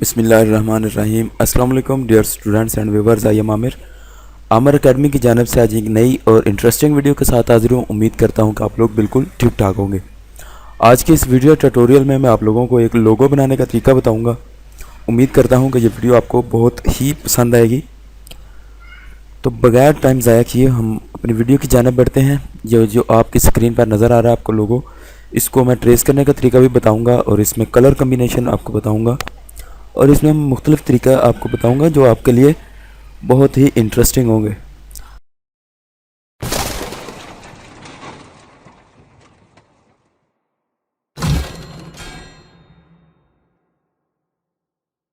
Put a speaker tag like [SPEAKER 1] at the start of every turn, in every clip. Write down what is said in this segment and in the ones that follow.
[SPEAKER 1] बिस्मिल्लाहिर्रहमानिर्रहीम। अस्सलाम वालेकुम dear students and viewers. I am Aamir Academy की जानिब से आज एक नई और इंटरेस्टिंग वीडियो के साथ हाजिर हूँ। उम्मीद करता हूँ कि आप लोग बिल्कुल ठीक ठाक होंगे। आज के इस वीडियो ट्यूटोरियल में मैं आप लोगों को एक लोगो बनाने का तरीका बताऊँगा। उम्मीद करता हूँ कि ये वीडियो आपको बहुत ही पसंद आएगी। तो बगैर टाइम ज़ाया किए हम अपनी वीडियो की जानिब बढ़ते हैं। जो आपकी स्क्रीन पर नज़र आ रहा है आपको लोगो, इसको मैं ट्रेस करने का तरीका भी बताऊँगा और इसमें कलर कम्बिनेशन आपको बताऊँगा और इसमें मुख्तलिफ़ तरीका आपको बताऊंगा जो आपके लिए बहुत ही इंटरेस्टिंग होंगे।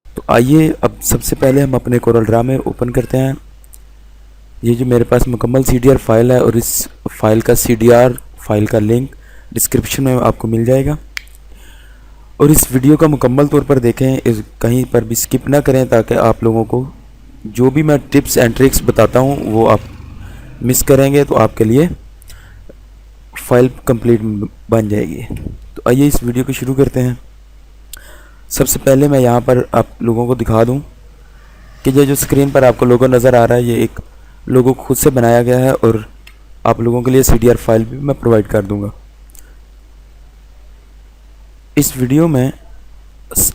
[SPEAKER 1] तो आइए अब सबसे पहले हम अपने कोरल ड्रा में ओपन करते हैं। ये जो मेरे पास मुकम्मल CDR फाइल है और इस फाइल का CDR फाइल का लिंक डिस्क्रिप्शन में आपको मिल जाएगा। और इस वीडियो का मुकम्मल तौर पर देखें, इस कहीं पर भी स्किप ना करें ताकि आप लोगों को जो भी मैं टिप्स एंड ट्रिक्स बताता हूँ वो आप मिस करेंगे तो आपके लिए फाइल कंप्लीट बन जाएगी। तो आइए इस वीडियो को शुरू करते हैं। सबसे पहले मैं यहाँ पर आप लोगों को दिखा दूँ कि ये जो स्क्रीन पर आपको लोगो नज़र आ रहा है ये एक लोगो खुद से बनाया गया है और आप लोगों के लिए CDR फाइल भी मैं प्रोवाइड कर दूँगा। इस वीडियो में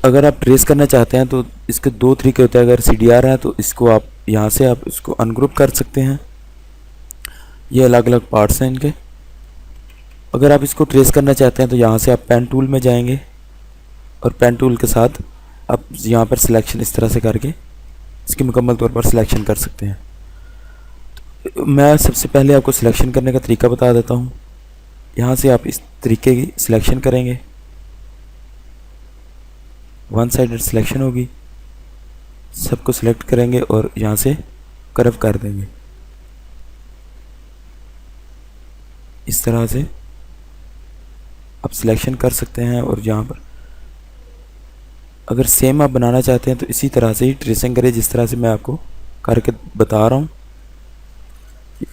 [SPEAKER 1] अगर आप ट्रेस करना चाहते हैं तो इसके दो तरीके होते हैं। अगर CDR है तो इसको आप यहाँ से आप इसको अनग्रुप कर सकते हैं। ये अलग अलग पार्ट्स हैं इनके। अगर आप इसको ट्रेस करना चाहते हैं तो यहाँ से आप पेन टूल में जाएंगे और पेन टूल के साथ आप यहाँ पर सिलेक्शन इस तरह से करके इसकी मुकम्मल तौर पर सिलेक्शन कर सकते हैं। तो मैं सबसे पहले आपको सिलेक्शन करने का तरीका बता देता हूँ। यहाँ से आप इस तरीके की सिलेक्शन करेंगे, वन साइडेड सिलेक्शन होगी। सबको सिलेक्ट करेंगे और यहाँ से कर्व कर देंगे इस तरह से आप सिलेक्शन कर सकते हैं। और यहाँ पर अगर सेम आप बनाना चाहते हैं तो इसी तरह से ही ट्रेसिंग करें जिस तरह से मैं आपको करके बता रहा हूँ।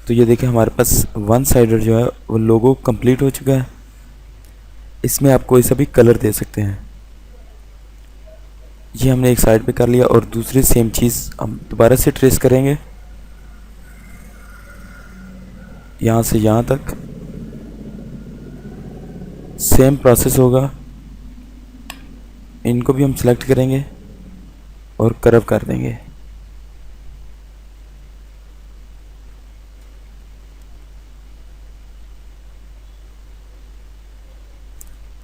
[SPEAKER 1] तो ये देखिए हमारे पास वन साइडेड जो है वो लोगो कंप्लीट हो चुका है। इसमें आप कोई सा भी कलर दे सकते हैं। ये हमने एक साइड पे कर लिया और दूसरी सेम चीज़ हम दोबारा से ट्रेस करेंगे यहाँ से यहाँ तक। सेम प्रोसेस होगा, इनको भी हम सिलेक्ट करेंगे और कर्व कर देंगे।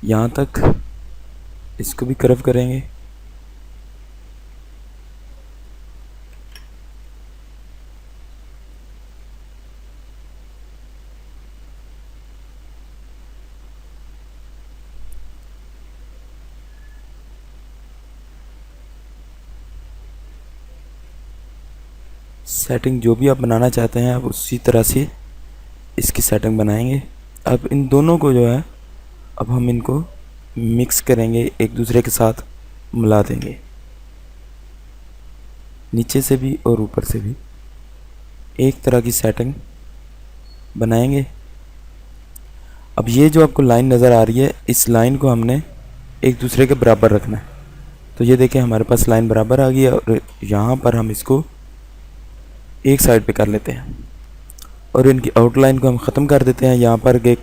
[SPEAKER 1] यहाँ तक इसको भी कर्व करेंगे। सेटिंग जो भी आप बनाना चाहते हैं आप उसी तरह से इसकी सेटिंग बनाएंगे। अब इन दोनों को जो है अब हम इनको मिक्स करेंगे, एक दूसरे के साथ मिला देंगे, नीचे से भी और ऊपर से भी एक तरह की सेटिंग बनाएंगे। अब ये जो आपको लाइन नज़र आ रही है इस लाइन को हमने एक दूसरे के बराबर रखना है। तो ये देखें हमारे पास लाइन बराबर आ गई है और यहाँ पर हम इसको एक साइड पे कर लेते हैं और इनकी आउटलाइन को हम ख़त्म कर देते हैं। यहाँ पर गए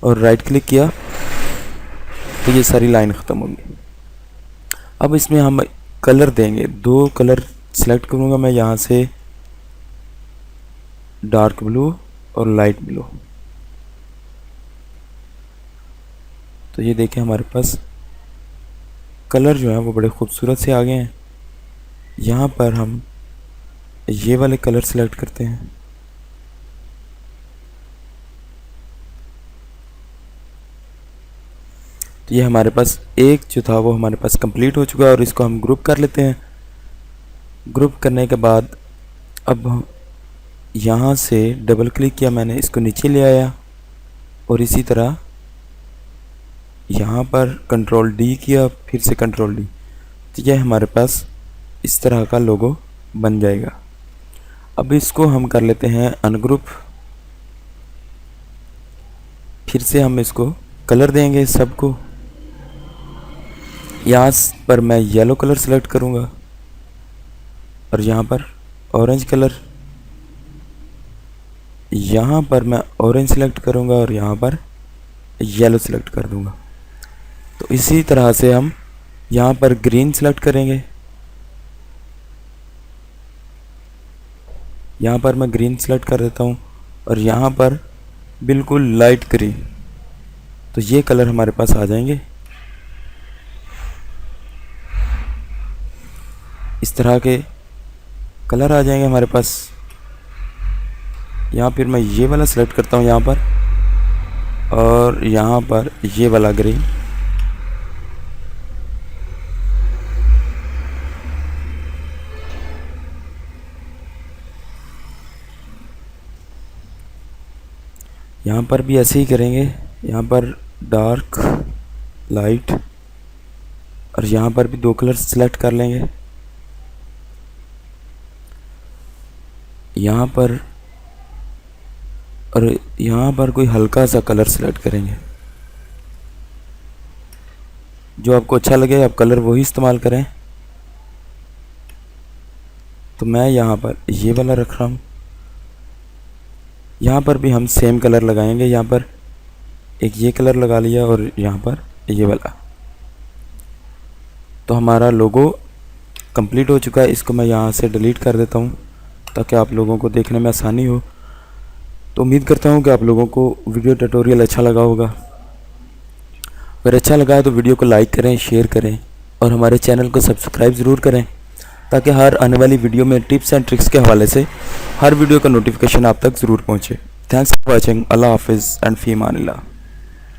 [SPEAKER 1] और राइट क्लिक किया तो ये सारी लाइन ख़त्म होगी। अब इसमें हम कलर देंगे, दो कलर सेलेक्ट करूँगा मैं यहाँ से, डार्क ब्लू और लाइट ब्लू। तो ये देखें हमारे पास कलर जो है वो बड़े खूबसूरत से आ गए हैं। यहाँ पर हम ये वाले कलर सेलेक्ट करते हैं। तो ये हमारे पास एक जो था वो हमारे पास कंप्लीट हो चुका है और इसको हम ग्रुप कर लेते हैं। ग्रुप करने के बाद अब हम यहाँ से डबल क्लिक किया मैंने, इसको नीचे ले आया और इसी तरह यहाँ पर कंट्रोल D किया, फिर से कंट्रोल D। तो यह हमारे पास इस तरह का लोगो बन जाएगा। अब इसको हम कर लेते हैं अनग्रुप। फिर से हम इसको कलर देंगे सबको। यहाँ पर मैं येलो कलर सेलेक्ट करूँगा और यहाँ पर ऑरेंज कलर, यहाँ पर मैं ऑरेंज सेलेक्ट करूँगा और यहाँ पर येलो सेलेक्ट कर दूँगा। तो इसी तरह से हम यहाँ पर ग्रीन सेलेक्ट करेंगे, यहाँ पर मैं ग्रीन सेलेक्ट कर देता हूँ और यहाँ पर बिल्कुल लाइट ग्रीन। तो ये कलर हमारे पास आ जाएंगे। इस तरह के कलर आ जाएंगे हमारे पास। यहाँ फिर मैं ये वाला सेलेक्ट करता हूँ यहाँ पर, और यहाँ पर ये वाला ग्रीन। यहाँ पर भी ऐसे ही करेंगे, यहाँ पर डार्क लाइट, और यहाँ पर भी 2 कलर सेलेक्ट कर लेंगे। यहाँ पर और यहाँ पर कोई हल्का सा कलर सेलेक्ट करेंगे। जो आपको अच्छा लगे आप कलर वही इस्तेमाल करें। तो मैं यहाँ पर ये वाला रख रहा हूँ। यहाँ पर भी हम सेम कलर लगाएंगे। यहाँ पर एक ये कलर लगा लिया और यहाँ पर ये वाला। तो हमारा लोगो कंप्लीट हो चुका है। इसको मैं यहाँ से डिलीट कर देता हूँ ताकि आप लोगों को देखने में आसानी हो। तो उम्मीद करता हूँ कि आप लोगों को वीडियो ट्यूटोरियल अच्छा लगा होगा। अगर अच्छा लगा तो वीडियो को लाइक करें, शेयर करें और हमारे चैनल को सब्सक्राइब ज़रूर करें ताकि हर आने वाली वीडियो में टिप्स एंड ट्रिक्स के हवाले से हर वीडियो का नोटिफिकेशन आप तक ज़रूर पहुँचे। Thanks for watching. अल्लाह हाफिज़ एंड फ़ी अमान अल्लाह।